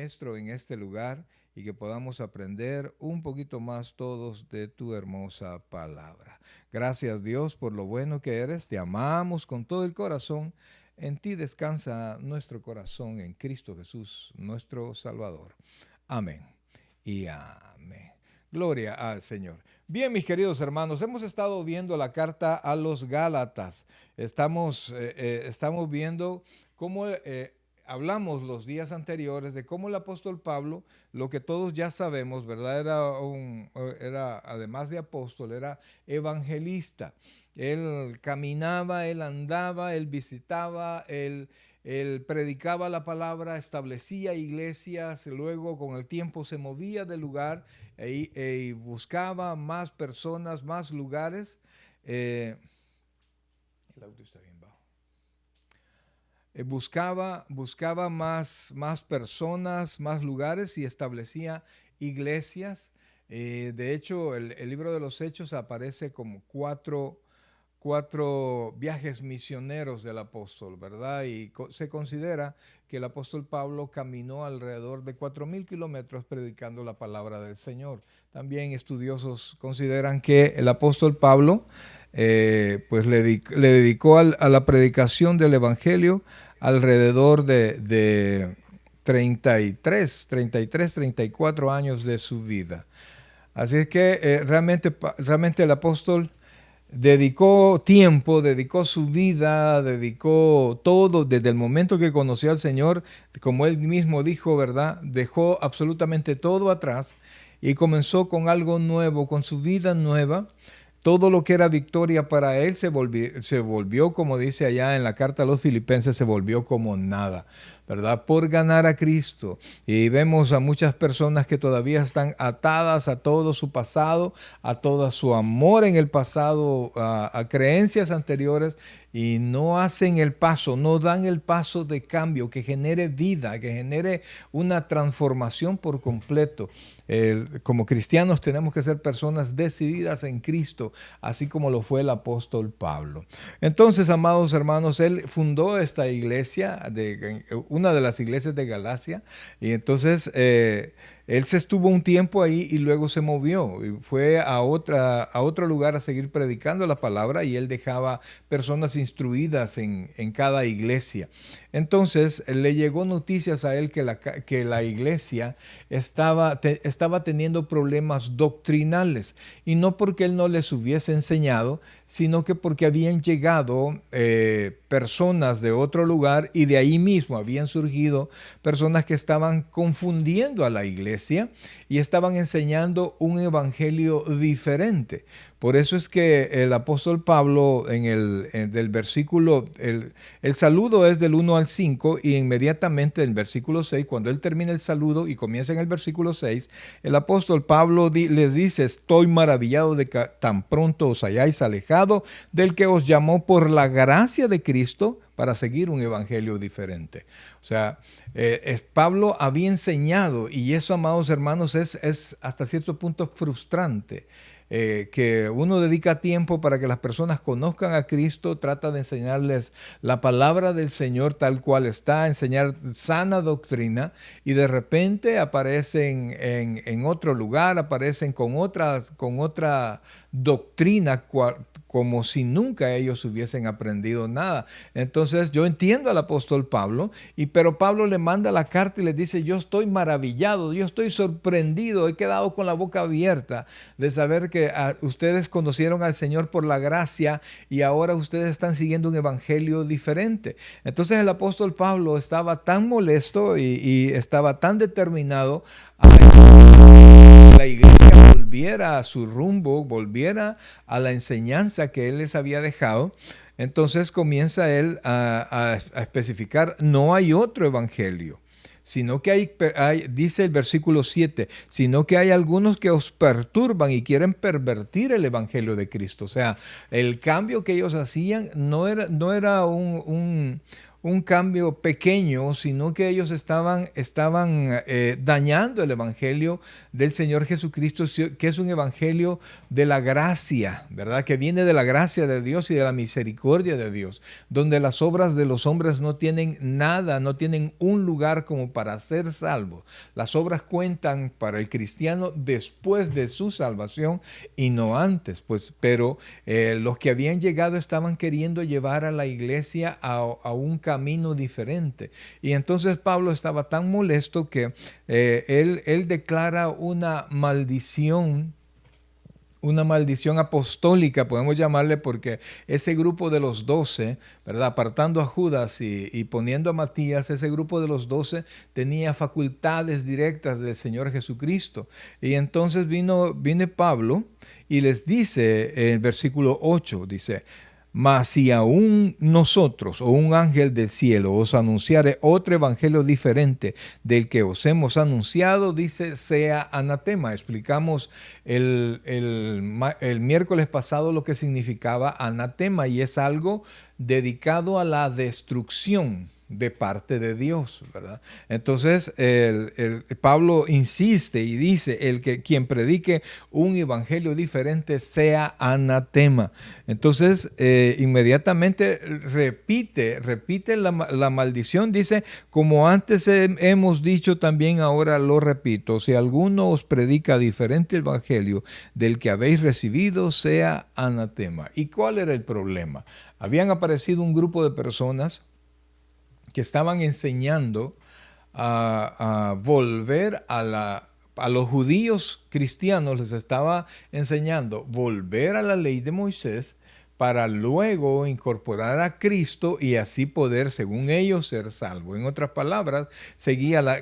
Maestro en este lugar y que podamos aprender un poquito más todos de tu hermosa palabra. Gracias, Dios, por lo bueno que eres. Te amamos con todo el corazón. En ti descansa nuestro corazón en Cristo Jesús, nuestro Salvador. Amén y amén. Gloria al Señor. Bien, mis queridos hermanos, hemos estado viendo la carta a los Gálatas. Estamos viendo cómo hablamos los días anteriores de cómo el apóstol Pablo, lo que todos ya sabemos, ¿verdad? Era además de apóstol, era evangelista. Él caminaba, él andaba, él visitaba, él predicaba la palabra, establecía iglesias, luego con el tiempo se movía del lugar y buscaba más personas, más lugares. El audio está bien bajo. Buscaba más personas, más lugares y establecía iglesias. De hecho, el libro de los Hechos aparece como cuatro viajes misioneros del apóstol, ¿verdad? Y se considera que el apóstol Pablo caminó alrededor de 4,000 kilómetros predicando la palabra del Señor. También estudiosos consideran que el apóstol Pablo pues le dedicó a la predicación del evangelio alrededor de 34 años de su vida. Así es que realmente el apóstol dedicó tiempo, dedicó su vida, dedicó todo desde el momento que conoció al Señor, como él mismo dijo, ¿verdad? Dejó absolutamente todo atrás y comenzó con algo nuevo, con su vida nueva. Todo lo que era victoria para él se volvió, como dice allá en la carta a los Filipenses, se volvió como nada, ¿verdad? Por ganar a Cristo. Y vemos a muchas personas que todavía están atadas a todo su pasado, a todo su amor en el pasado, a creencias anteriores, y no hacen el paso, no dan el paso de cambio que genere vida, que genere una transformación por completo. Como cristianos tenemos que ser personas decididas en Cristo, así como lo fue el apóstol Pablo. Entonces, amados hermanos, él fundó esta iglesia, una de las iglesias de Galacia, y entonces él se estuvo un tiempo ahí y luego se movió y fue a otro lugar a seguir predicando la palabra, y él dejaba personas instruidas en cada iglesia. Entonces le llegó noticias a él que la iglesia estaba teniendo problemas doctrinales, y no porque él no les hubiese enseñado, sino que porque habían llegado personas de otro lugar, y de ahí mismo habían surgido personas que estaban confundiendo a la iglesia y estaban enseñando un evangelio diferente. Por eso es que el apóstol Pablo del versículo, el saludo es del 1 al 5, y inmediatamente en el versículo 6, cuando él termina el saludo y comienza en el versículo 6, el apóstol Pablo les dice: estoy maravillado de que tan pronto os hayáis alejado del que os llamó por la gracia de Cristo para seguir un evangelio diferente. O sea, Pablo había enseñado, y eso, amados hermanos, es hasta cierto punto frustrante. Que uno dedica tiempo para que las personas conozcan a Cristo, trata de enseñarles la palabra del Señor tal cual está, enseñar sana doctrina, y de repente aparecen en otro lugar, aparecen con otra doctrina como si nunca ellos hubiesen aprendido nada. Entonces yo entiendo al apóstol Pablo, pero Pablo le manda la carta y le dice: yo estoy maravillado, yo estoy sorprendido, he quedado con la boca abierta de saber que ustedes conocieron al Señor por la gracia y ahora ustedes están siguiendo un evangelio diferente. Entonces el apóstol Pablo estaba tan molesto y estaba tan determinado a la iglesia volviera a su rumbo, volviera a la enseñanza que él les había dejado. Entonces comienza él a especificar: no hay otro evangelio, sino que dice el versículo 7, sino que hay algunos que os perturban y quieren pervertir el evangelio de Cristo. O sea, el cambio que ellos hacían no era un cambio pequeño, sino que ellos estaban dañando el evangelio del Señor Jesucristo, que es un evangelio de la gracia, ¿verdad? Que viene de la gracia de Dios y de la misericordia de Dios, donde las obras de los hombres no tienen nada, no tienen un lugar como para ser salvos. Las obras cuentan para el cristiano después de su salvación y no antes, pues, pero los que habían llegado estaban queriendo llevar a la iglesia a un camino diferente. Y entonces Pablo estaba tan molesto que él declara una maldición apostólica, podemos llamarle, porque ese grupo de los 12, ¿verdad? Apartando a Judas y poniendo a Matías, ese grupo de los 12 tenía facultades directas del Señor Jesucristo. Y entonces viene Pablo y les dice en el versículo 8, dice: mas si aún nosotros o un ángel del cielo os anunciare otro evangelio diferente del que os hemos anunciado, dice, sea anatema. Explicamos el miércoles pasado lo que significaba anatema, y es algo dedicado a la destrucción de parte de Dios, ¿verdad? Entonces Pablo insiste y dice: quien predique un evangelio diferente sea anatema. Entonces inmediatamente repite la maldición, dice: como antes hemos dicho, también ahora lo repito, si alguno os predica diferente evangelio del que habéis recibido, sea anatema. ¿Y cuál era el problema? Habían aparecido un grupo de personas que estaban enseñando a volver a los judíos cristianos, les estaba enseñando volver a la ley de Moisés para luego incorporar a Cristo y así poder, según ellos, ser salvos. En otras palabras,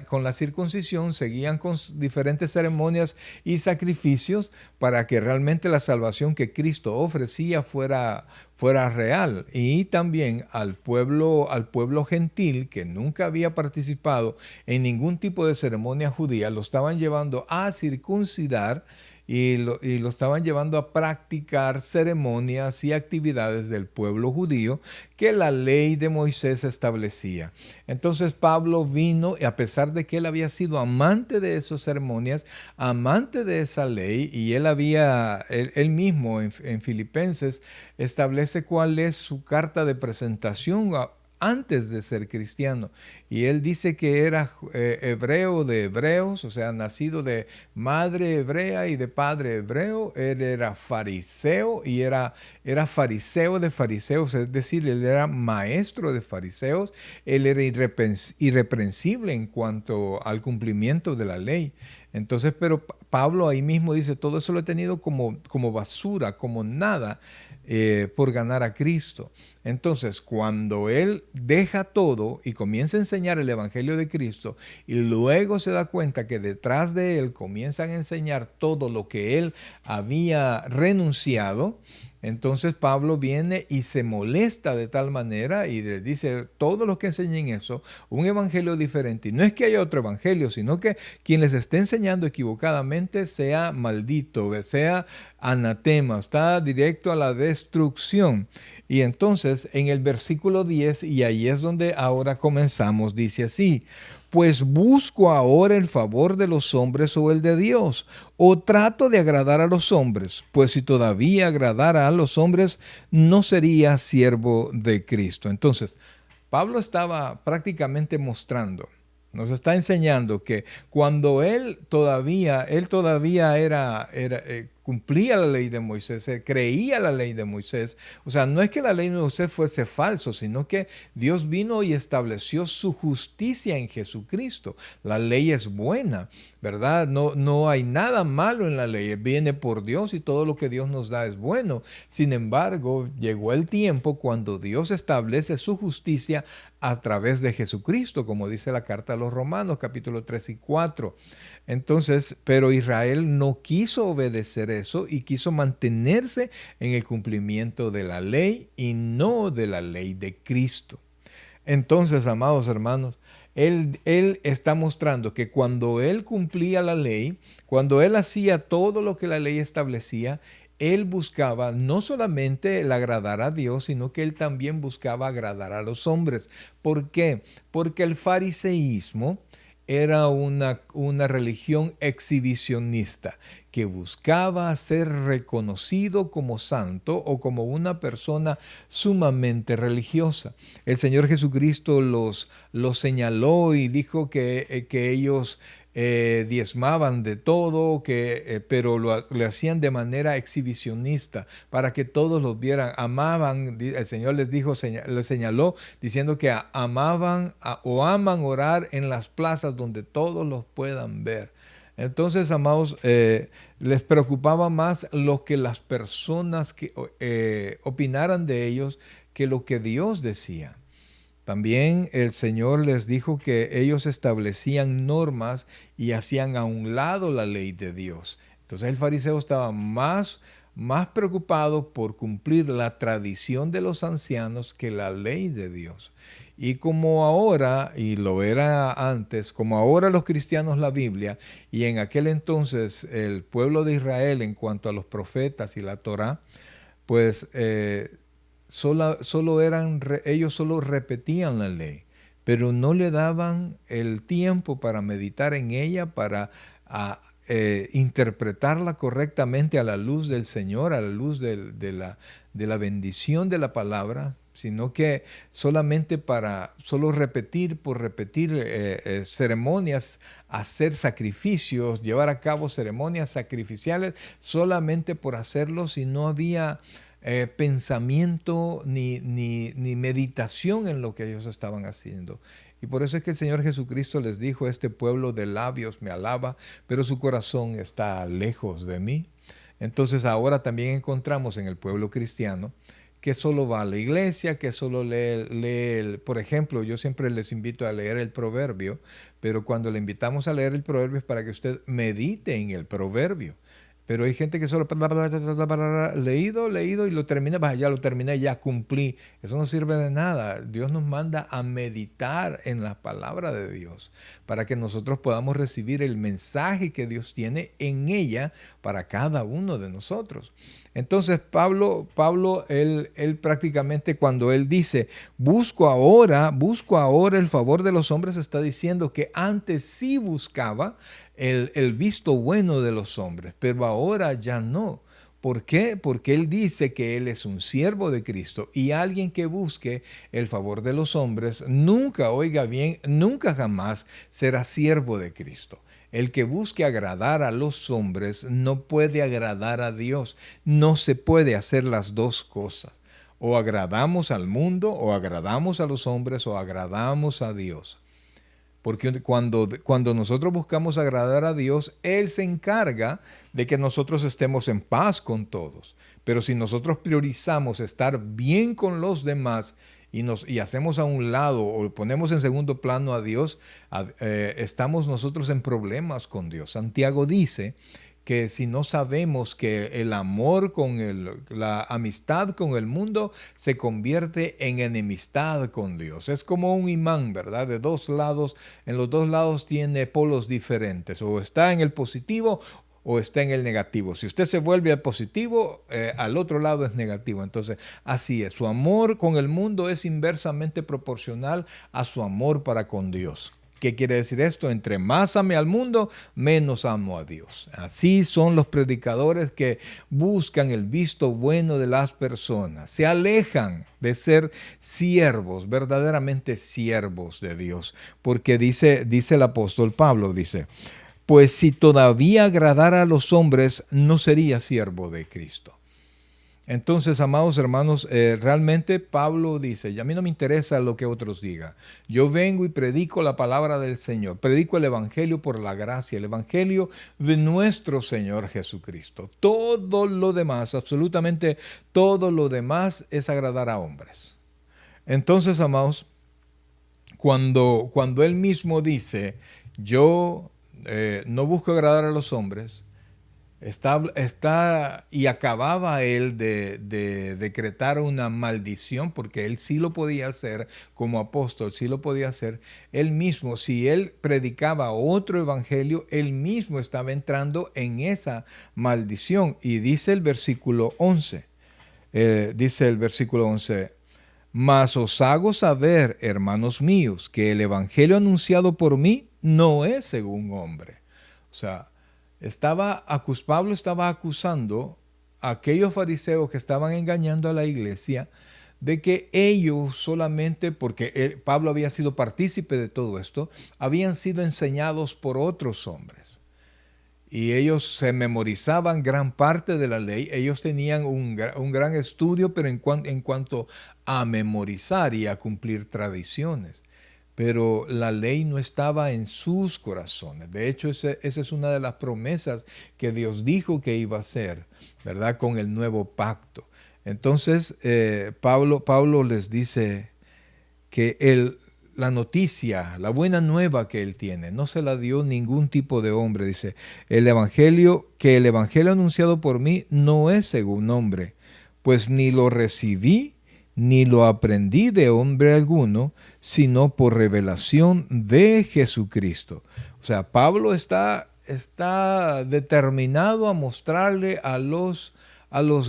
con la circuncisión, seguían con diferentes ceremonias y sacrificios para que realmente la salvación que Cristo ofrecía fuera real. Y también al pueblo gentil, que nunca había participado en ningún tipo de ceremonia judía, lo estaban llevando a circuncidar y lo estaban llevando a practicar ceremonias y actividades del pueblo judío que la ley de Moisés establecía. Entonces Pablo vino, y a pesar de que él había sido amante de esas ceremonias, amante de esa ley, y él mismo en Filipenses establece cuál es su carta de presentación antes de ser cristiano. Y él dice que era hebreo de hebreos, o sea, nacido de madre hebrea y de padre hebreo. Él era fariseo y era fariseo de fariseos, es decir, él era maestro de fariseos. Él era irreprensible en cuanto al cumplimiento de la ley. Entonces, pero Pablo ahí mismo dice: todo eso lo he tenido como basura, como nada, por ganar a Cristo. Entonces, cuando él deja todo y comienza a enseñar el evangelio de Cristo, y luego se da cuenta que detrás de él comienzan a enseñar todo lo que él había renunciado, entonces Pablo viene y se molesta de tal manera y le dice: todos los que enseñen eso, un evangelio diferente, y no es que haya otro evangelio, sino que quien les esté enseñando equivocadamente sea maldito, sea anatema, está directo a la destrucción. Y entonces en el versículo 10, y ahí es donde ahora comenzamos, dice así: pues busco ahora el favor de los hombres o el de Dios, o trato de agradar a los hombres, pues si todavía agradara a los hombres, no sería siervo de Cristo. Entonces, Pablo estaba prácticamente mostrando, nos está enseñando que cuando él todavía cumplía la ley de Moisés, creía la ley de Moisés. O sea, no es que la ley de Moisés fuese falso, sino que Dios vino y estableció su justicia en Jesucristo. La ley es buena, ¿verdad? No hay nada malo en la ley, viene por Dios y todo lo que Dios nos da es bueno. Sin embargo, llegó el tiempo cuando Dios establece su justicia a través de Jesucristo, como dice la carta a los Romanos, capítulo 3 y 4. Entonces, pero Israel no quiso obedecer eso y quiso mantenerse en el cumplimiento de la ley y no de la ley de Cristo. Entonces, amados hermanos, él está mostrando que cuando él cumplía la ley, cuando él hacía todo lo que la ley establecía, él buscaba no solamente el agradar a Dios, sino que él también buscaba agradar a los hombres. ¿Por qué? Porque el fariseísmo era una religión exhibicionista que buscaba ser reconocido como santo o como una persona sumamente religiosa. El Señor Jesucristo los señaló y dijo que ellos diezmaban de todo, pero lo hacían de manera exhibicionista para que todos los vieran. Amaban, el Señor les dijo, les señaló diciendo que amaban o aman orar en las plazas donde todos los puedan ver. Entonces, amados, les preocupaba más lo que las personas opinaran de ellos que lo que Dios decía. También el Señor les dijo que ellos establecían normas y hacían a un lado la ley de Dios. Entonces el fariseo estaba más preocupado por cumplir la tradición de los ancianos que la ley de Dios. Y como ahora, y lo era antes, como ahora los cristianos la Biblia, y en aquel entonces el pueblo de Israel en cuanto a los profetas y la Torá, pues ellos solo repetían la ley, pero no le daban el tiempo para meditar en ella, para interpretarla correctamente a la luz del Señor, a la luz de la bendición de la palabra, sino que solamente para solo repetir por repetir ceremonias, hacer sacrificios, llevar a cabo ceremonias sacrificiales, solamente por hacerlo, si no había pensamiento ni meditación en lo que ellos estaban haciendo. Y por eso es que el Señor Jesucristo les dijo, este pueblo de labios me alaba, pero su corazón está lejos de mí. Entonces ahora también encontramos en el pueblo cristiano que solo va a la iglesia, que solo lee por ejemplo, yo siempre les invito a leer el proverbio, pero cuando le invitamos a leer el proverbio es para que usted medite en el proverbio. Pero hay gente que solo leído y lo termina, ya lo terminé, ya cumplí. Eso no sirve de nada. Dios nos manda a meditar en la palabra de Dios para que nosotros podamos recibir el mensaje que Dios tiene en ella para cada uno de nosotros. Entonces Pablo él prácticamente cuando él dice, busco ahora el favor de los hombres, está diciendo que antes sí buscaba el visto bueno de los hombres, pero ahora ya no. ¿Por qué? Porque él dice que él es un siervo de Cristo y alguien que busque el favor de los hombres nunca, oiga bien, nunca jamás será siervo de Cristo. El que busque agradar a los hombres no puede agradar a Dios. No se puede hacer las dos cosas. O agradamos al mundo, o agradamos a los hombres, o agradamos a Dios. Porque cuando nosotros buscamos agradar a Dios, Él se encarga de que nosotros estemos en paz con todos. Pero si nosotros priorizamos estar bien con los demás y hacemos a un lado o ponemos en segundo plano a Dios, estamos nosotros en problemas con Dios. Santiago dice que si no sabemos que el amor la amistad con el mundo se convierte en enemistad con Dios. Es como un imán, ¿verdad? De dos lados, en los dos lados tiene polos diferentes, o está en el positivo o está en el negativo. Si usted se vuelve al positivo, al otro lado es negativo. Entonces, así es. Su amor con el mundo es inversamente proporcional a su amor para con Dios. ¿Qué quiere decir esto? Entre más ame al mundo, menos amo a Dios. Así son los predicadores que buscan el visto bueno de las personas. Se alejan de ser siervos, verdaderamente siervos de Dios. Porque dice el apóstol Pablo, dice, pues si todavía agradara a los hombres, no sería siervo de Cristo. Entonces, amados hermanos, realmente Pablo dice, y a mí no me interesa lo que otros digan. Yo vengo y predico la palabra del Señor, predico el evangelio por la gracia, el evangelio de nuestro Señor Jesucristo. Todo lo demás, absolutamente todo lo demás es agradar a hombres. Entonces, amados, cuando él mismo dice, yo no busco agradar a los hombres, Y acababa él de decretar una maldición, porque él sí lo podía hacer como apóstol, sí lo podía hacer él mismo. Si él predicaba otro evangelio, él mismo estaba entrando en esa maldición. Y dice el versículo 11, mas os hago saber, hermanos míos, que el evangelio anunciado por mí no es según hombre. O sea, Pablo estaba acusando a aquellos fariseos que estaban engañando a la iglesia de que ellos solamente, porque Pablo había sido partícipe de todo esto, habían sido enseñados por otros hombres. Y ellos se memorizaban gran parte de la ley, ellos tenían un gran estudio, pero en cuanto a memorizar y a cumplir tradiciones. Pero la ley no estaba en sus corazones. De hecho, esa es una de las promesas que Dios dijo que iba a hacer, ¿verdad? Con el nuevo pacto. Entonces, Pablo les dice que la noticia, la buena nueva que él tiene, no se la dio ningún tipo de hombre. Dice, el evangelio anunciado por mí no es según hombre, pues ni lo recibí ni lo aprendí de hombre alguno, sino por revelación de Jesucristo. O sea, Pablo está determinado a mostrarle a los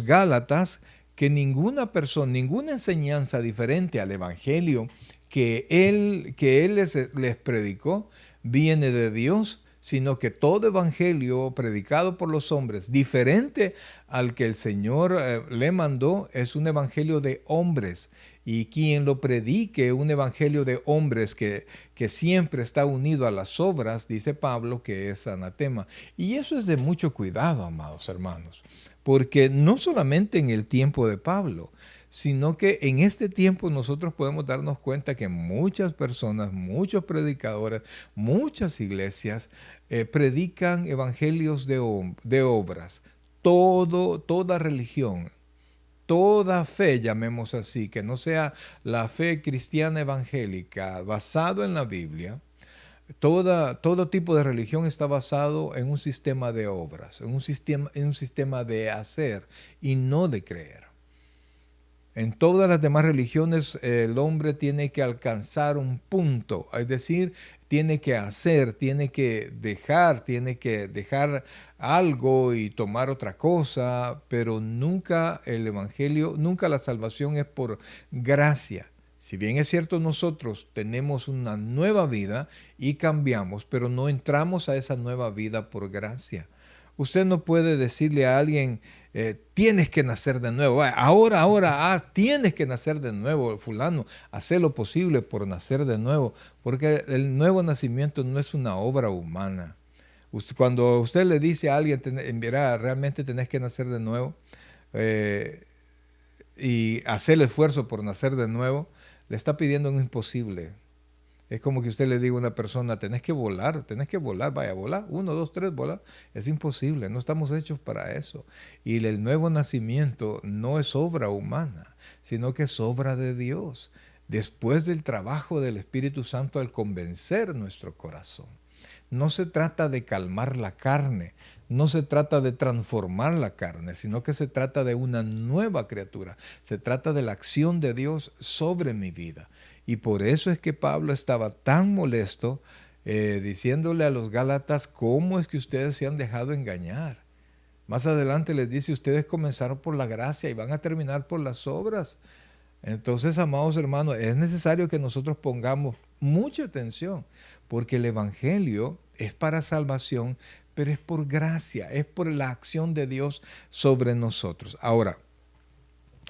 Gálatas que ninguna persona, ninguna enseñanza diferente al evangelio que él les predicó viene de Dios, sino que todo evangelio predicado por los hombres, diferente al que el Señor le mandó, es un evangelio de hombres. Y quien lo predique, un evangelio de hombres que siempre está unido a las obras, dice Pablo, que es anatema. Y eso es de mucho cuidado, amados hermanos, porque no solamente en el tiempo de Pablo, sino que en este tiempo nosotros podemos darnos cuenta que muchas personas, muchos predicadores, muchas iglesias predican evangelios de obras. Toda religión, toda fe, llamemos así, que no sea la fe cristiana evangélica basado en la Biblia, todo tipo de religión está basado en un sistema de obras, en un sistema de hacer y no de creer. En todas las demás religiones el hombre tiene que alcanzar un punto, es decir, tiene que hacer, tiene que dejar algo y tomar otra cosa, pero nunca el evangelio, nunca la salvación es por gracia. Si bien es cierto, nosotros tenemos una nueva vida y cambiamos, pero no entramos a esa nueva vida por gracia. Usted no puede decirle a alguien, tienes que nacer de nuevo. Ahora, tienes que nacer de nuevo, fulano. Haz lo posible por nacer de nuevo, porque el nuevo nacimiento no es una obra humana. Cuando usted le dice a alguien, mira, realmente tenés que nacer de nuevo y hacer el esfuerzo por nacer de nuevo, le está pidiendo un imposible. Es como que usted le diga a una persona, tenés que volar, vaya, volar, 1, 2, 3, volar. Es imposible, no estamos hechos para eso. Y el nuevo nacimiento no es obra humana, sino que es obra de Dios, después del trabajo del Espíritu Santo al convencer nuestro corazón. No se trata de calmar la carne, no se trata de transformar la carne, sino que se trata de una nueva criatura. Se trata de la acción de Dios sobre mi vida. Y por eso es que Pablo estaba tan molesto diciéndole a los Gálatas, ¿cómo es que ustedes se han dejado engañar? Más adelante les dice, ustedes comenzaron por la gracia y van a terminar por las obras. Entonces, amados hermanos, es necesario que nosotros pongamos mucha atención, porque el evangelio es para salvación, pero es por gracia, es por la acción de Dios sobre nosotros. Ahora,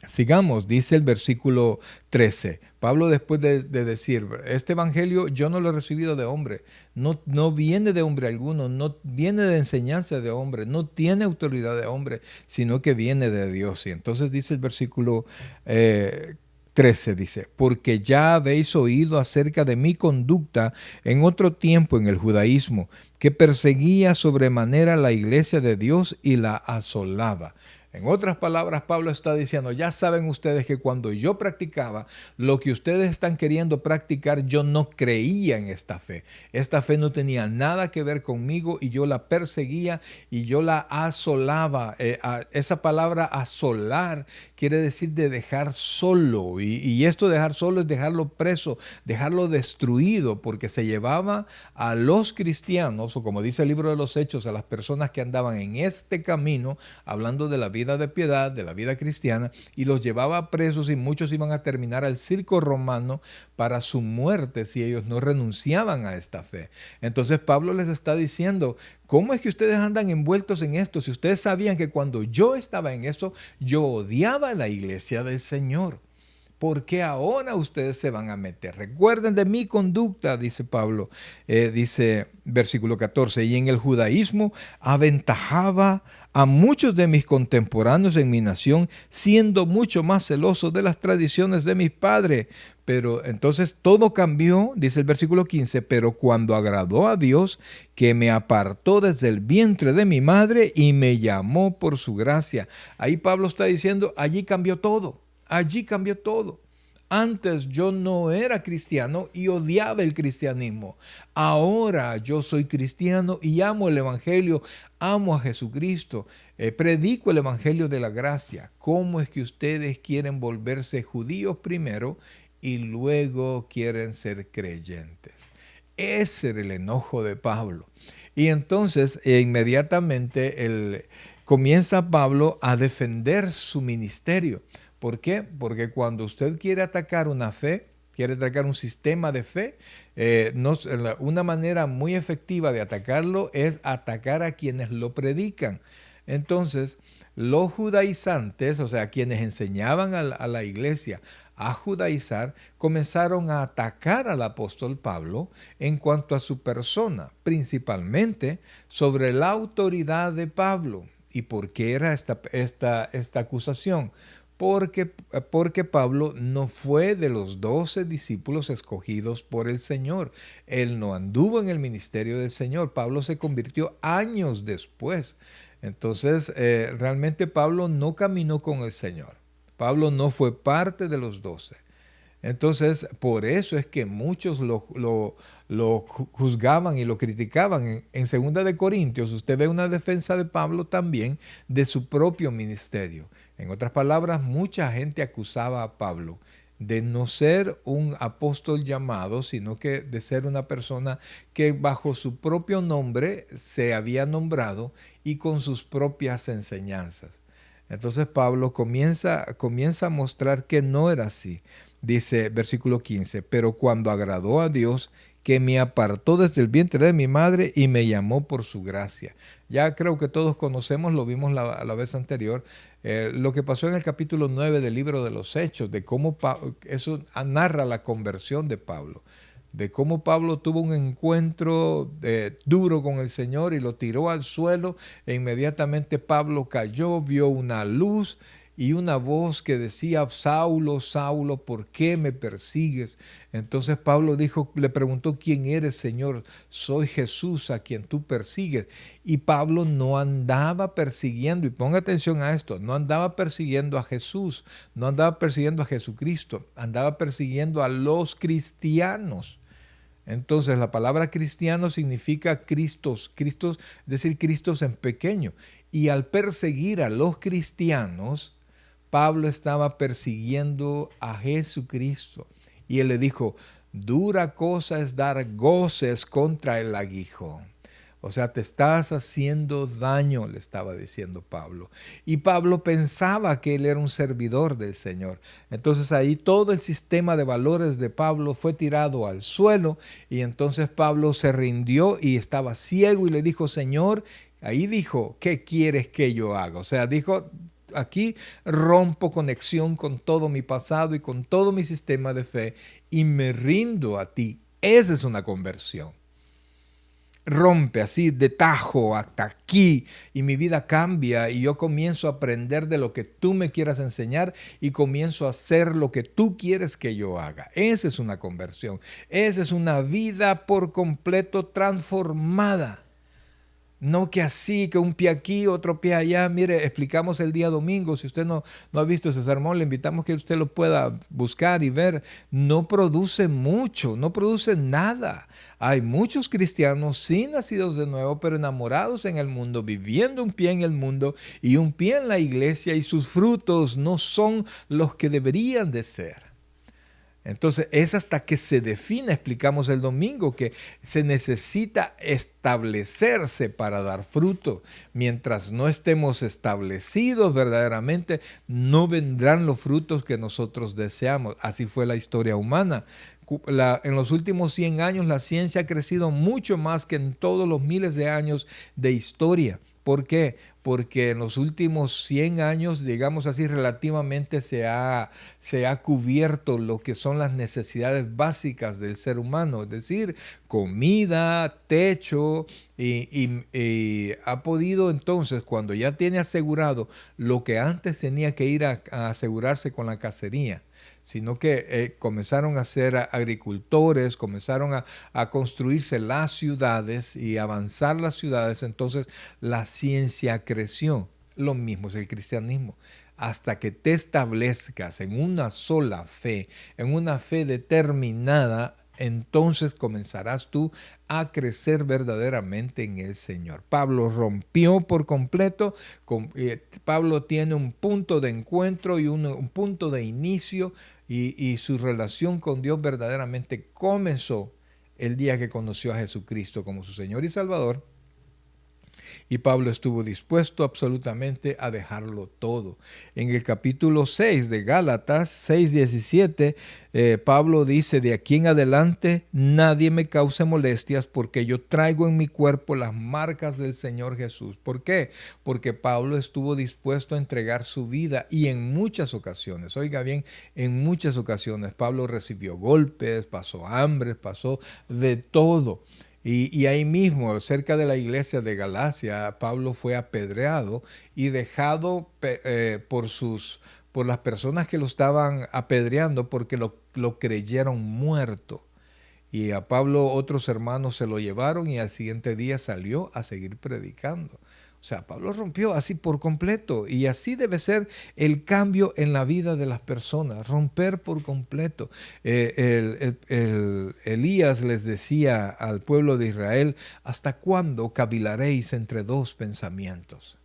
sigamos, dice el versículo 13. Pablo, después de decir, este evangelio yo no lo he recibido de hombre, no viene de hombre alguno, no viene de enseñanza de hombre, no tiene autoridad de hombre, sino que viene de Dios. Y entonces dice el versículo 13, dice, porque ya habéis oído acerca de mi conducta en otro tiempo en el judaísmo, que perseguía sobremanera la iglesia de Dios y la asolaba. En otras palabras, Pablo está diciendo, ya saben ustedes que cuando yo practicaba lo que ustedes están queriendo practicar, yo no creía en esta fe. Esta fe no tenía nada que ver conmigo y yo la perseguía y yo la asolaba. Esa palabra asolar quiere decir de dejar solo. Y esto de dejar solo es dejarlo preso, dejarlo destruido, porque se llevaba a los cristianos, o como dice el libro de los Hechos, a las personas que andaban en este camino, hablando de la vida de piedad, de la vida cristiana, y los llevaba presos y muchos iban a terminar al circo romano para su muerte si ellos no renunciaban a esta fe. Entonces Pablo les está diciendo, ¿cómo es que ustedes andan envueltos en esto? Si ustedes sabían que cuando yo estaba en eso, yo odiaba la iglesia del Señor. ¿Por qué ahora ustedes se van a meter? Recuerden de mi conducta, dice Pablo, dice versículo 14, y en el judaísmo aventajaba a muchos de mis contemporáneos en mi nación, siendo mucho más celoso de las tradiciones de mis padres. Pero entonces todo cambió, dice el versículo 15, pero cuando agradó a Dios, que me apartó desde el vientre de mi madre y me llamó por su gracia. Ahí Pablo está diciendo, allí cambió todo. Allí cambió todo. Antes yo no era cristiano y odiaba el cristianismo. Ahora yo soy cristiano y amo el evangelio, amo a Jesucristo, predico el evangelio de la gracia. ¿Cómo es que ustedes quieren volverse judíos primero y luego quieren ser creyentes? Ese era el enojo de Pablo. Y entonces inmediatamente comienza Pablo a defender su ministerio. ¿Por qué? Porque cuando usted quiere atacar una fe, quiere atacar un sistema de fe, una manera muy efectiva de atacarlo es atacar a quienes lo predican. Entonces, los judaizantes, o sea, quienes enseñaban a la iglesia a judaizar, comenzaron a atacar al apóstol Pablo en cuanto a su persona, principalmente sobre la autoridad de Pablo. ¿Y por qué era esta acusación? Porque Pablo no fue de los 12 discípulos escogidos por el Señor. Él no anduvo en el ministerio del Señor. Pablo se convirtió años después. Entonces, realmente Pablo no caminó con el Señor. Pablo no fue parte de los 12. Entonces, por eso es que muchos lo juzgaban y lo criticaban. En 2 de Corintios, usted ve una defensa de Pablo también de su propio ministerio. En otras palabras, mucha gente acusaba a Pablo de no ser un apóstol llamado, sino que de ser una persona que bajo su propio nombre se había nombrado y con sus propias enseñanzas. Entonces Pablo comienza a mostrar que no era así. Dice versículo 15, pero cuando agradó a Dios, que me apartó desde el vientre de mi madre y me llamó por su gracia. Ya creo que todos conocemos, lo vimos la vez anterior, lo que pasó en el capítulo 9 del libro de los Hechos, de cómo eso narra la conversión de Pablo, de cómo Pablo tuvo un encuentro duro con el Señor y lo tiró al suelo e inmediatamente Pablo cayó, vio una luz y una voz que decía, Saulo, Saulo, ¿por qué me persigues? Entonces Pablo le preguntó, ¿quién eres, Señor? Soy Jesús a quien tú persigues. Y Pablo no andaba persiguiendo, y ponga atención a esto, no andaba persiguiendo a Jesús, no andaba persiguiendo a Jesucristo, andaba persiguiendo a los cristianos. Entonces la palabra cristiano significa Cristos, es decir, Cristos en pequeño. Y al perseguir a los cristianos, Pablo estaba persiguiendo a Jesucristo. Y él le dijo, dura cosa es dar goces contra el aguijón. O sea, te estás haciendo daño, le estaba diciendo Pablo. Y Pablo pensaba que él era un servidor del Señor. Entonces ahí todo el sistema de valores de Pablo fue tirado al suelo y entonces Pablo se rindió y estaba ciego y le dijo, Señor, ahí dijo, ¿qué quieres que yo haga? O sea, dijo, aquí rompo conexión con todo mi pasado y con todo mi sistema de fe y me rindo a ti. Esa es una conversión. Rompe así de tajo hasta aquí y mi vida cambia y yo comienzo a aprender de lo que tú me quieras enseñar y comienzo a hacer lo que tú quieres que yo haga. Esa es una conversión. Esa es una vida por completo transformada. No que así, que un pie aquí, otro pie allá. Mire, explicamos el día domingo. Si usted no ha visto ese sermón, le invitamos que usted lo pueda buscar y ver. No produce mucho, no produce nada. Hay muchos cristianos sí nacidos de nuevo, pero enamorados en el mundo, viviendo un pie en el mundo y un pie en la iglesia, y sus frutos no son los que deberían de ser. Entonces es hasta que se defina, explicamos el domingo, que se necesita establecerse para dar fruto. Mientras no estemos establecidos verdaderamente, no vendrán los frutos que nosotros deseamos. Así fue la historia humana. En los últimos 100 años la ciencia ha crecido mucho más que en todos los miles de años de historia. ¿Por qué? Porque en los últimos 100 años, digamos así, relativamente se ha cubierto lo que son las necesidades básicas del ser humano, es decir, comida, techo, y ha podido entonces, cuando ya tiene asegurado lo que antes tenía que ir a asegurarse con la cacería, sino que comenzaron a ser agricultores, comenzaron a construirse las ciudades y avanzar las ciudades, entonces la ciencia creció. Lo mismo es el cristianismo. Hasta que te establezcas en una sola fe, en una fe determinada, entonces comenzarás tú a crecer verdaderamente en el Señor. Pablo rompió por completo. Pablo tiene un punto de encuentro y un punto de inicio, y su relación con Dios verdaderamente comenzó el día que conoció a Jesucristo como su Señor y Salvador. Y Pablo estuvo dispuesto absolutamente a dejarlo todo. En el capítulo 6 de Gálatas 6:17, Pablo dice: de aquí en adelante nadie me cause molestias, porque yo traigo en mi cuerpo las marcas del Señor Jesús. ¿Por qué? Porque Pablo estuvo dispuesto a entregar su vida, y en muchas ocasiones, oiga bien, en muchas ocasiones Pablo recibió golpes, pasó hambre, pasó de todo. Y ahí mismo, cerca de la iglesia de Galacia, Pablo fue apedreado y dejado por las personas que lo estaban apedreando, porque lo creyeron muerto. Y a Pablo otros hermanos se lo llevaron, y al siguiente día salió a seguir predicando. O sea, Pablo rompió así por completo, y así debe ser el cambio en la vida de las personas, romper por completo. Elías les decía al pueblo de Israel: ¿hasta cuándo cavilaréis entre dos pensamientos?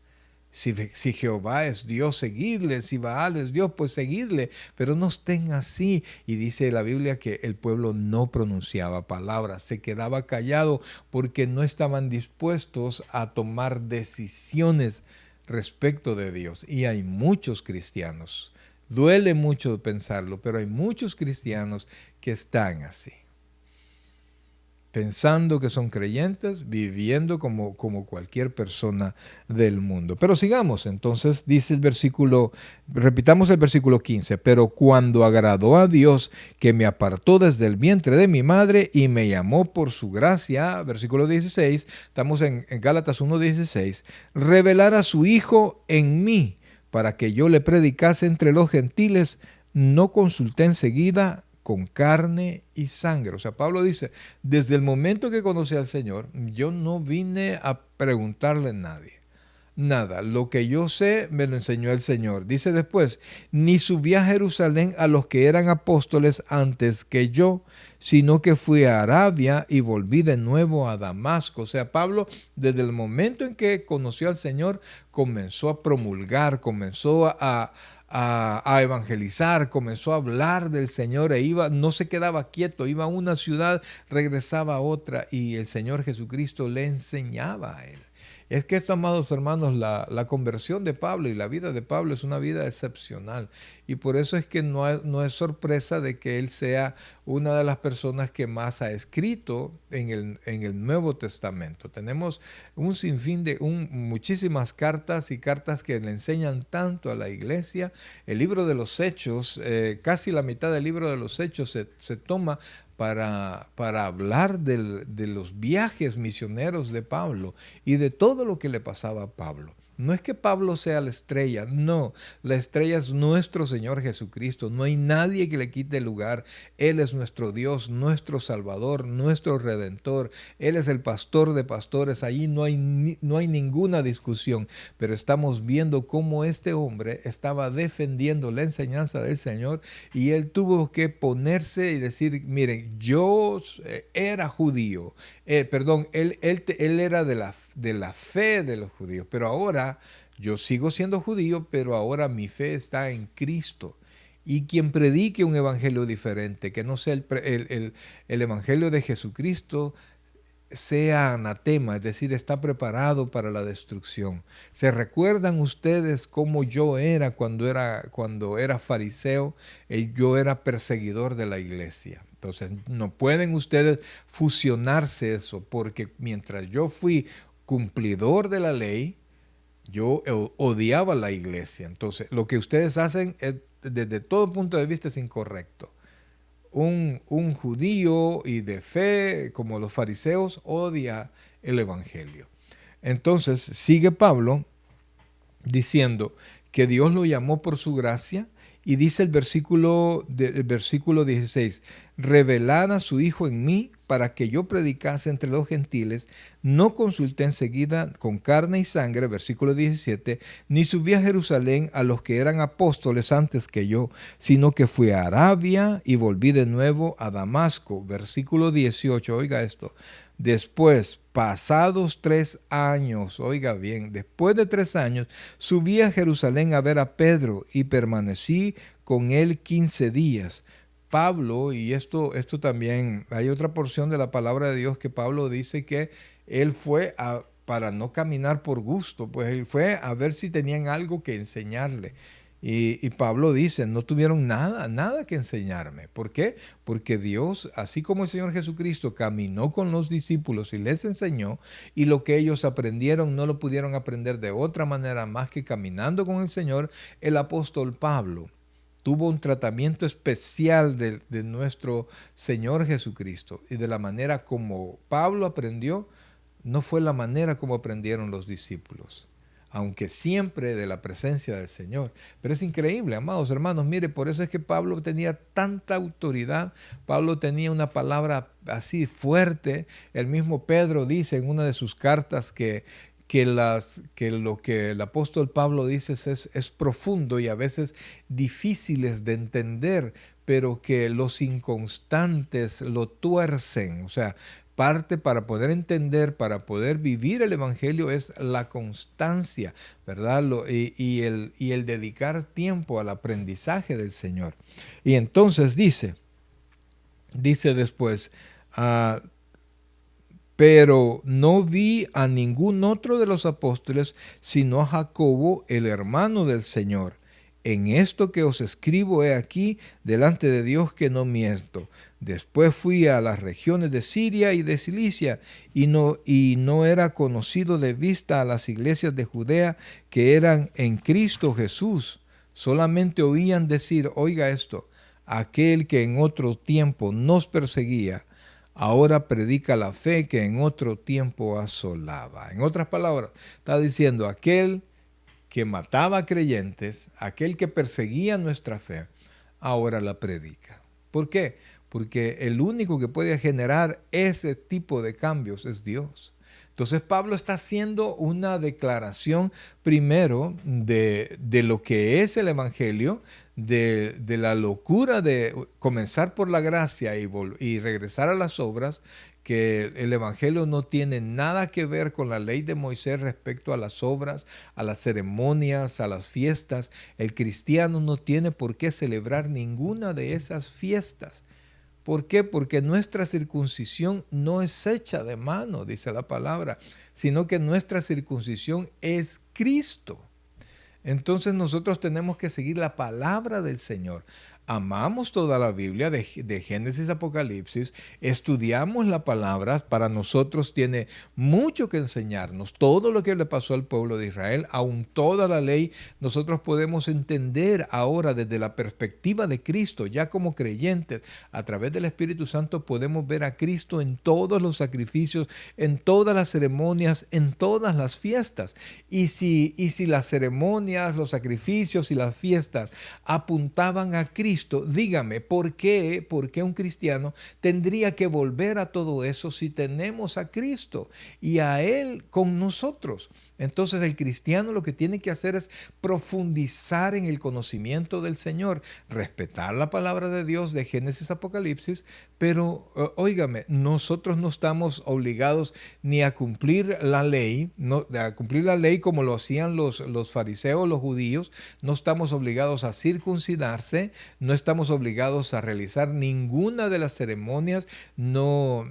Si Jehová es Dios, seguidle. Si Baal es Dios, pues seguidle. Pero no estén así. Y dice la Biblia que el pueblo no pronunciaba palabras, se quedaba callado, porque no estaban dispuestos a tomar decisiones respecto de Dios. Y hay muchos cristianos, duele mucho pensarlo, pero hay muchos cristianos que están así, pensando que son creyentes, viviendo como cualquier persona del mundo. Pero sigamos, entonces dice el versículo, repitamos el versículo 15, pero cuando agradó a Dios, que me apartó desde el vientre de mi madre y me llamó por su gracia, versículo 16, estamos en Gálatas 1:16, revelar a su Hijo en mí, para que yo le predicase entre los gentiles, no consulté enseguida con carne y sangre. O sea, Pablo dice: desde el momento que conocí al Señor, yo no vine a preguntarle a nadie nada. Lo que yo sé me lo enseñó el Señor. Dice después: ni subí a Jerusalén a los que eran apóstoles antes que yo, sino que fui a Arabia y volví de nuevo a Damasco. O sea, Pablo, desde el momento en que conoció al Señor, comenzó a promulgar, comenzó a evangelizar, comenzó a hablar del Señor, no se quedaba quieto, iba a una ciudad, regresaba a otra, y el Señor Jesucristo le enseñaba a él. Es que esto, amados hermanos, la conversión de Pablo y la vida de Pablo es una vida excepcional, y por eso es que no es sorpresa de que él sea una de las personas que más ha escrito en el Nuevo Testamento. Tenemos un sinfín muchísimas cartas, y cartas que le enseñan tanto a la iglesia. El libro de los Hechos, casi la mitad del libro de los Hechos se toma para hablar de los viajes misioneros de Pablo y de todo lo que le pasaba a Pablo. No es que Pablo sea la estrella, no. La estrella es nuestro Señor Jesucristo. No hay nadie que le quite el lugar. Él es nuestro Dios, nuestro Salvador, nuestro Redentor. Él es el pastor de pastores. Allí no hay ninguna discusión. Pero estamos viendo cómo este hombre estaba defendiendo la enseñanza del Señor y él tuvo que ponerse y decir, miren, yo era judío. Él era de la fe de los judíos, pero ahora yo sigo siendo judío, pero ahora mi fe está en Cristo. Y quien predique un evangelio diferente, que no sea el evangelio de Jesucristo, sea anatema, es decir, está preparado para la destrucción. ¿Se recuerdan ustedes cómo yo era cuando era fariseo? Yo era perseguidor de la iglesia. Entonces, no pueden ustedes fusionarse eso, porque mientras yo fui cumplidor de la ley, yo odiaba la iglesia. Entonces, lo que ustedes hacen desde todo punto de vista es incorrecto. Un judío y de fe, como los fariseos, odia el evangelio. Entonces sigue Pablo diciendo que Dios lo llamó por su gracia y dice el versículo 16, revelar a su Hijo en mí para que yo predicase entre los gentiles, no consulté enseguida con carne y sangre, versículo 17, ni subí a Jerusalén a los que eran apóstoles antes que yo, sino que fui a Arabia y volví de nuevo a Damasco, versículo 18, oiga esto. Después, pasados 3 años, oiga bien, después de 3 años, subí a Jerusalén a ver a Pedro y permanecí con él 15 días. Pablo, y esto también, hay otra porción de la palabra de Dios que Pablo dice que él fue para no caminar por gusto, pues él fue a ver si tenían algo que enseñarle. Y Pablo dice, no tuvieron nada que enseñarme. ¿Por qué? Porque Dios, así como el Señor Jesucristo caminó con los discípulos y les enseñó, y lo que ellos aprendieron no lo pudieron aprender de otra manera más que caminando con el Señor, el apóstol Pablo tuvo un tratamiento especial de nuestro Señor Jesucristo. Y de la manera como Pablo aprendió, no fue la manera como aprendieron los discípulos, aunque siempre de la presencia del Señor. Pero es increíble, amados hermanos, mire, por eso es que Pablo tenía tanta autoridad, Pablo tenía una palabra así fuerte. El mismo Pedro dice en una de sus cartas que lo que el apóstol Pablo dice es profundo y a veces difíciles de entender, pero que los inconstantes lo tuercen. O sea, parte para poder entender, para poder vivir el evangelio es la constancia, ¿verdad? Y el dedicar tiempo al aprendizaje del Señor. Y entonces dice después, pero no vi a ningún otro de los apóstoles, sino a Jacobo, el hermano del Señor. En esto que os escribo he aquí, delante de Dios que no miento. Después fui a las regiones de Siria y de Cilicia, y no era conocido de vista a las iglesias de Judea que eran en Cristo Jesús. Solamente oían decir, oiga esto, aquel que en otro tiempo nos perseguía, ahora predica la fe que en otro tiempo asolaba. En otras palabras, está diciendo aquel que mataba creyentes, aquel que perseguía nuestra fe, ahora la predica. ¿Por qué? Porque el único que puede generar ese tipo de cambios es Dios. Entonces Pablo está haciendo una declaración primero de lo que es el Evangelio, de la locura de comenzar por la gracia y regresar a las obras, que el Evangelio no tiene nada que ver con la ley de Moisés respecto a las obras, a las ceremonias, a las fiestas. El cristiano no tiene por qué celebrar ninguna de esas fiestas. ¿Por qué? Porque nuestra circuncisión no es hecha de mano, dice la palabra, sino que nuestra circuncisión es Cristo. Entonces nosotros tenemos que seguir la palabra del Señor. amamos toda la Biblia, de Génesis a Apocalipsis, estudiamos la palabra, para nosotros tiene mucho que enseñarnos. Todo lo que le pasó al pueblo de Israel, aun toda la ley, nosotros podemos entender ahora desde la perspectiva de Cristo, ya como creyentes, a través del Espíritu Santo podemos ver a Cristo en todos los sacrificios, en todas las ceremonias, en todas las fiestas. Y si las ceremonias, los sacrificios y las fiestas apuntaban a Cristo, dígame, ¿por qué un cristiano tendría que volver a todo eso si tenemos a Cristo y a Él con nosotros? Entonces el cristiano lo que tiene que hacer es profundizar en el conocimiento del Señor, respetar la palabra de Dios de Génesis a Apocalipsis, pero óigame, nosotros no estamos obligados ni a cumplir la ley, a cumplir la ley como lo hacían los fariseos, los judíos. No estamos obligados a circuncidarse, no estamos obligados a realizar ninguna de las ceremonias. No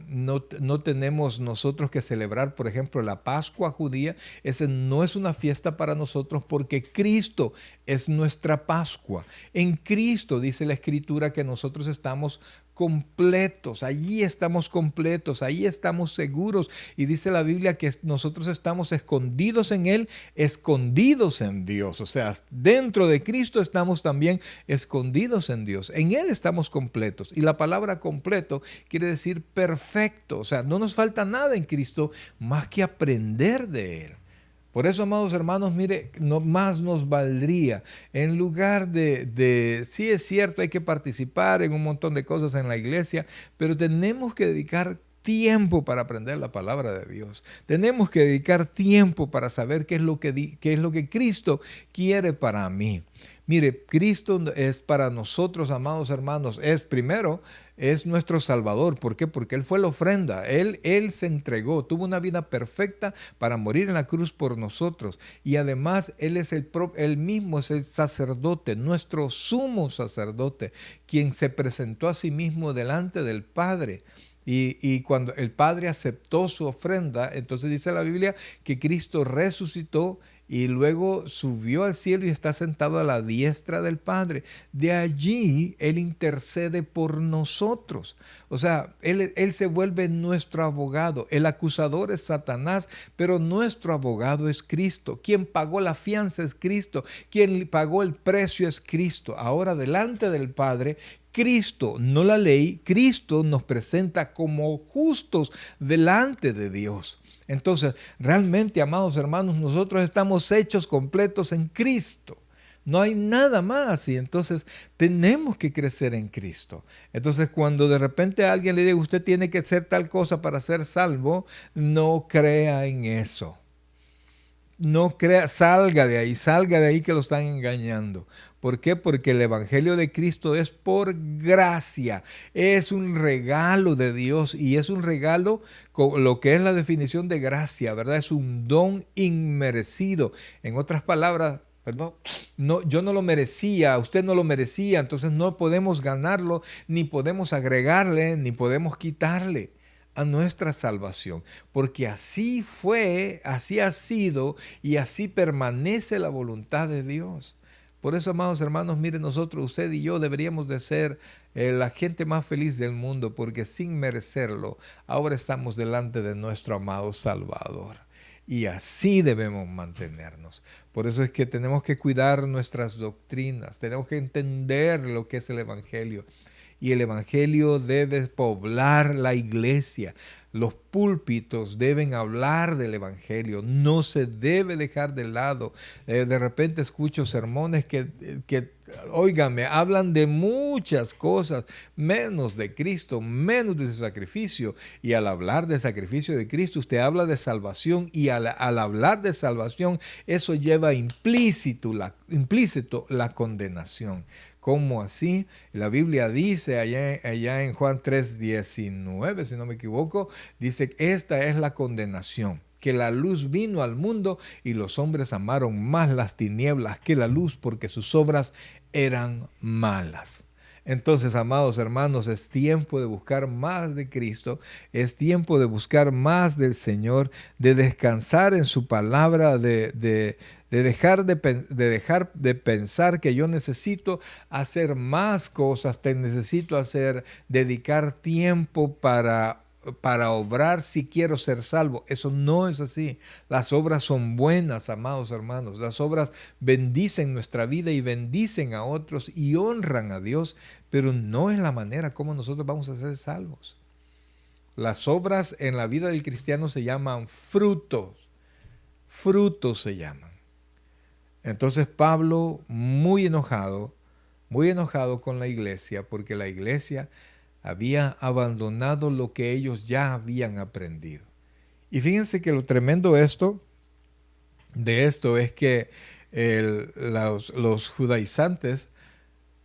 tenemos nosotros que celebrar, por ejemplo, la Pascua judía. Ese no es una fiesta para nosotros porque Cristo es nuestra Pascua. En Cristo dice la Escritura que nosotros estamos completos, allí estamos completos, ahí estamos seguros. Y dice la Biblia que nosotros estamos escondidos en Él, escondidos en Dios. O sea, dentro de Cristo estamos también escondidos en Dios. En Él estamos completos. Y la palabra completo quiere decir perfecto. O sea, no nos falta nada en Cristo más que aprender de Él. Por eso, amados hermanos, mire, no más nos valdría, en lugar sí es cierto, hay que participar en un montón de cosas en la iglesia, pero tenemos que dedicar tiempo para aprender la palabra de Dios. Tenemos que dedicar tiempo para saber qué es lo que Cristo quiere para mí. Mire, Cristo es para nosotros, amados hermanos, es nuestro Salvador. ¿Por qué? Porque Él fue la ofrenda. Él se entregó, tuvo una vida perfecta para morir en la cruz por nosotros. Y además, Él mismo es el sacerdote, nuestro sumo sacerdote, quien se presentó a sí mismo delante del Padre. Y cuando el Padre aceptó su ofrenda, entonces dice la Biblia que Cristo resucitó y luego subió al cielo y está sentado a la diestra del Padre. De allí Él intercede por nosotros. O sea, Él se vuelve nuestro abogado. El acusador es Satanás, pero nuestro abogado es Cristo. Quien pagó la fianza es Cristo. Quien pagó el precio es Cristo. Ahora, delante del Padre, Cristo, no la ley, Cristo nos presenta como justos delante de Dios. Entonces, realmente, amados hermanos, nosotros estamos hechos completos en Cristo. No hay nada más y entonces tenemos que crecer en Cristo. Entonces, cuando de repente a alguien le diga, usted tiene que hacer tal cosa para ser salvo, no crea en eso. No crea, salga de ahí que lo están engañando. ¿Por qué? Porque el Evangelio de Cristo es por gracia, es un regalo de Dios y es un regalo, lo que es la definición de gracia, ¿verdad? Es un don inmerecido. En otras palabras, perdón, no, yo no lo merecía, usted no lo merecía, entonces no podemos ganarlo, ni podemos agregarle, ni podemos quitarle a nuestra salvación, porque así fue, así ha sido y así permanece la voluntad de Dios. Por eso, amados hermanos, miren, nosotros, usted y yo deberíamos de ser la gente más feliz del mundo, porque sin merecerlo, ahora estamos delante de nuestro amado Salvador. Y así debemos mantenernos. Por eso es que tenemos que cuidar nuestras doctrinas, tenemos que entender lo que es el Evangelio. Y el Evangelio debe poblar la iglesia. Los púlpitos deben hablar del Evangelio. No se debe dejar de lado. De repente escucho sermones que, óigame, hablan de muchas cosas, menos de Cristo, menos de su sacrificio. Y al hablar del sacrificio de Cristo, usted habla de salvación. Y al hablar de salvación, eso lleva implícito la condenación. ¿Cómo así? La Biblia dice allá en Juan 3:19, si no me equivoco, dice, esta es la condenación, que la luz vino al mundo y los hombres amaron más las tinieblas que la luz porque sus obras eran malas. Entonces, amados hermanos, es tiempo de buscar más de Cristo, es tiempo de buscar más del Señor, de descansar en su palabra, de de dejar de pensar que yo necesito hacer más cosas, te necesito dedicar tiempo para obrar si quiero ser salvo. Eso no es así. Las obras son buenas, amados hermanos. Las obras bendicen nuestra vida y bendicen a otros y honran a Dios, pero no es la manera como nosotros vamos a ser salvos. Las obras en la vida del cristiano se llaman frutos. Frutos se llaman. Entonces Pablo, muy enojado con la iglesia, porque la iglesia había abandonado lo que ellos ya habían aprendido. Y fíjense que lo tremendo de esto es que los judaizantes,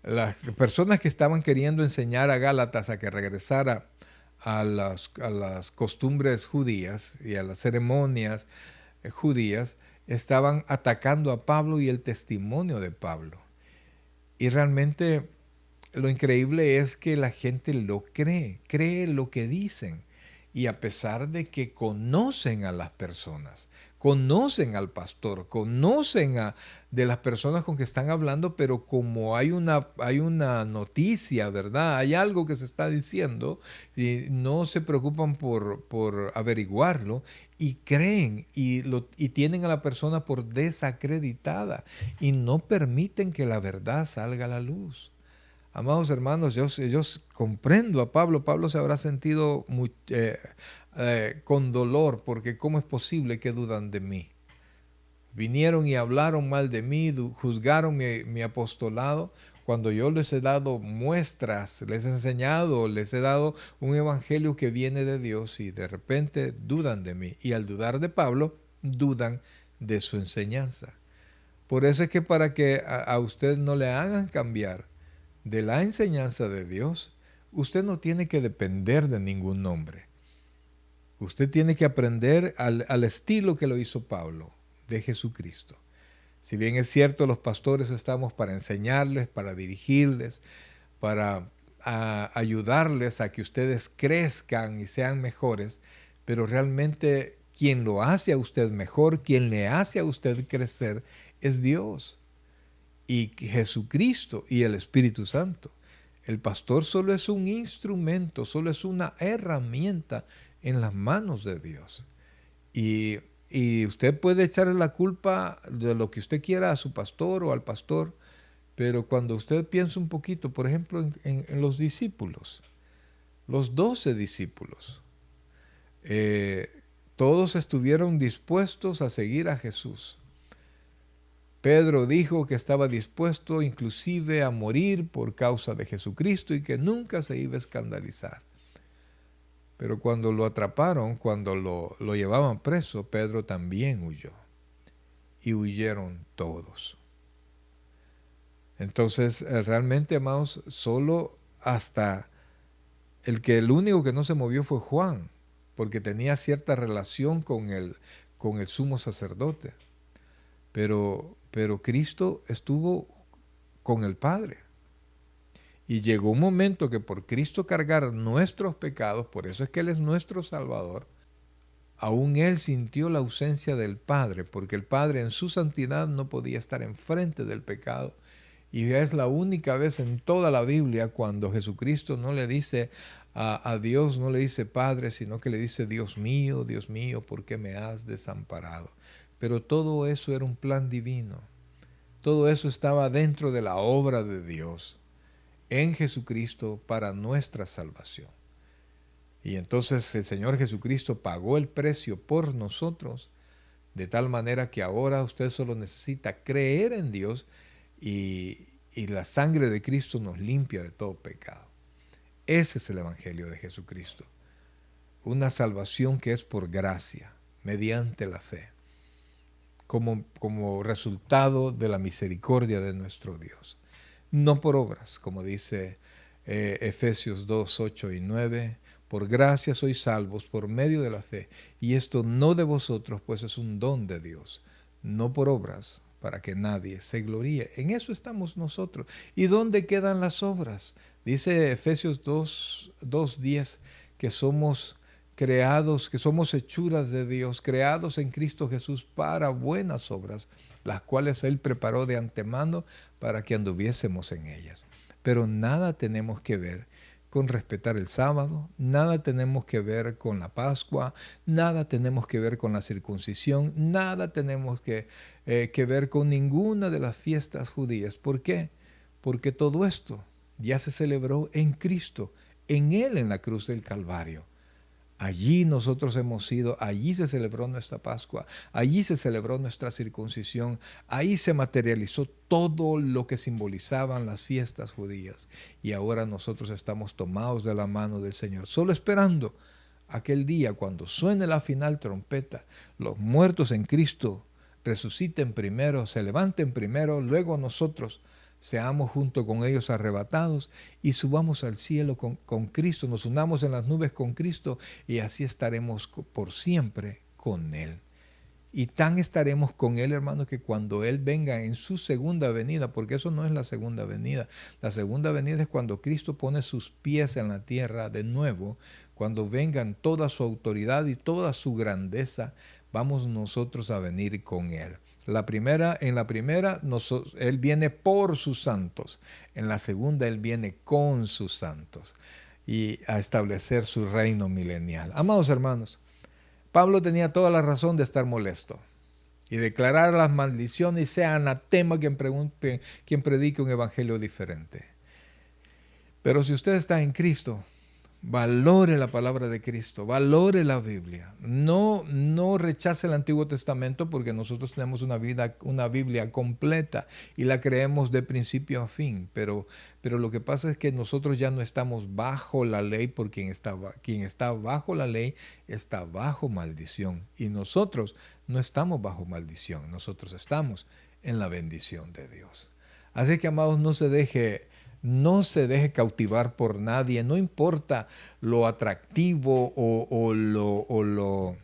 las personas que estaban queriendo enseñar a Gálatas a que regresara a las costumbres judías y a las ceremonias judías, estaban atacando a Pablo y el testimonio de Pablo. Y realmente lo increíble es que la gente lo cree lo que dicen. Y a pesar de que conocen a las personas, conocen al pastor, de las personas con que están hablando, pero como hay una noticia, ¿verdad? Hay algo que se está diciendo y no se preocupan por averiguarlo y creen y tienen a la persona por desacreditada y no permiten que la verdad salga a la luz. Amados hermanos, yo comprendo a Pablo. Pablo se habrá sentido con dolor porque ¿cómo es posible que dudan de mí? Vinieron y hablaron mal de mí, juzgaron mi apostolado, cuando yo les he dado muestras, les he enseñado, les he dado un evangelio que viene de Dios y de repente dudan de mí. Y al dudar de Pablo, dudan de su enseñanza. Por eso es que para que a usted no le hagan cambiar de la enseñanza de Dios, usted no tiene que depender de ningún hombre. Usted tiene que aprender al estilo que lo hizo Pablo, de Jesucristo. Si bien es cierto, los pastores estamos para enseñarles, para dirigirles, para ayudarles a que ustedes crezcan y sean mejores, pero realmente quien lo hace a usted mejor, quien le hace a usted crecer, es Dios y Jesucristo y el Espíritu Santo. El pastor solo es un instrumento, solo es una herramienta en las manos de Dios. Y usted puede echarle la culpa de lo que usted quiera a su pastor o al pastor, pero cuando usted piensa un poquito, por ejemplo, en los discípulos, los 12 discípulos, todos estuvieron dispuestos a seguir a Jesús. Pedro dijo que estaba dispuesto inclusive a morir por causa de Jesucristo y que nunca se iba a escandalizar. Pero cuando lo atraparon, cuando lo llevaban preso, Pedro también huyó. Y huyeron todos. Entonces, realmente, amados, solo hasta el único que no se movió fue Juan, porque tenía cierta relación con el sumo sacerdote. Pero Cristo estuvo con el Padre. Y llegó un momento que por Cristo cargar nuestros pecados, por eso es que Él es nuestro Salvador, aún Él sintió la ausencia del Padre, porque el Padre en su santidad no podía estar enfrente del pecado. Y es la única vez en toda la Biblia cuando Jesucristo no le dice a Dios, no le dice Padre, sino que le dice Dios mío, ¿por qué me has desamparado? Pero todo eso era un plan divino. Todo eso estaba dentro de la obra de Dios en Jesucristo para nuestra salvación. Y entonces el Señor Jesucristo pagó el precio por nosotros, de tal manera que ahora usted solo necesita creer en Dios y la sangre de Cristo nos limpia de todo pecado. Ese es el Evangelio de Jesucristo. Una salvación que es por gracia, mediante la fe, como resultado de la misericordia de nuestro Dios. No por obras, como dice Efesios 2, 8 y 9, por gracia sois salvos por medio de la fe, y esto no de vosotros, pues es un don de Dios, no por obras, para que nadie se gloríe. En eso estamos nosotros. ¿Y dónde quedan las obras? Dice Efesios 2:10 que somos creados, que somos hechuras de Dios, creados en Cristo Jesús para buenas obras, las cuales Él preparó de antemano para que anduviésemos en ellas. Pero nada tenemos que ver con respetar el sábado, nada tenemos que ver con la Pascua, nada tenemos que ver con la circuncisión, nada tenemos que ver con ninguna de las fiestas judías. ¿Por qué? Porque todo esto ya se celebró en Cristo, en Él en la cruz del Calvario. Allí nosotros hemos ido, allí se celebró nuestra Pascua, allí se celebró nuestra circuncisión, ahí se materializó todo lo que simbolizaban las fiestas judías. Y ahora nosotros estamos tomados de la mano del Señor, solo esperando aquel día cuando suene la final trompeta, los muertos en Cristo resuciten primero, se levanten primero, luego nosotros seamos junto con ellos arrebatados y subamos al cielo con Cristo, nos unamos en las nubes con Cristo y así estaremos por siempre con Él. Y tan estaremos con Él, hermanos, que cuando Él venga en su segunda venida, porque eso no es la segunda venida es cuando Cristo pone sus pies en la tierra de nuevo, cuando vengan toda su autoridad y toda su grandeza, vamos nosotros a venir con Él. En la primera, Él viene por sus santos. En la segunda, Él viene con sus santos y a establecer su reino milenial. Amados hermanos, Pablo tenía toda la razón de estar molesto y declarar las maldiciones y sea anatema quien predique un evangelio diferente. Pero si usted está en Cristo, valore la palabra de Cristo, valore la Biblia. No rechace el Antiguo Testamento porque nosotros tenemos una Biblia completa y la creemos de principio a fin. Pero lo que pasa es que nosotros ya no estamos bajo la ley, porque quien está bajo la ley está bajo maldición. Y nosotros no estamos bajo maldición, nosotros estamos en la bendición de Dios. Así que, amados, no se deje cautivar por nadie, no importa lo atractivo o lo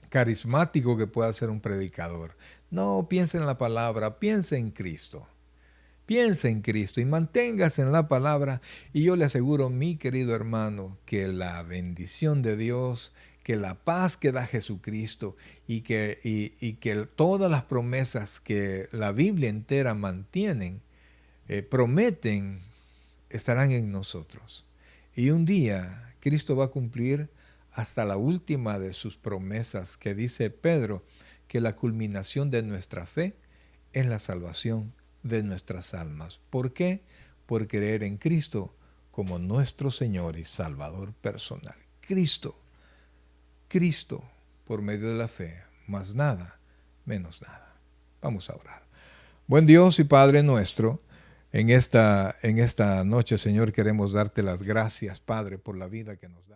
carismático que pueda ser un predicador. No, piense en la palabra, piense en Cristo. Piense en Cristo y manténgase en la palabra. Y yo le aseguro, mi querido hermano, que la bendición de Dios, que la paz que da Jesucristo y que todas las promesas que la Biblia entera prometen, estarán en nosotros. Y un día Cristo va a cumplir hasta la última de sus promesas, que dice Pedro, que la culminación de nuestra fe es la salvación de nuestras almas. ¿Por qué? Por creer en Cristo como nuestro Señor y Salvador personal. Cristo, por medio de la fe, más nada, menos nada. Vamos a orar. Buen Dios y Padre nuestro, en esta noche, Señor, queremos darte las gracias, Padre, por la vida que nos da.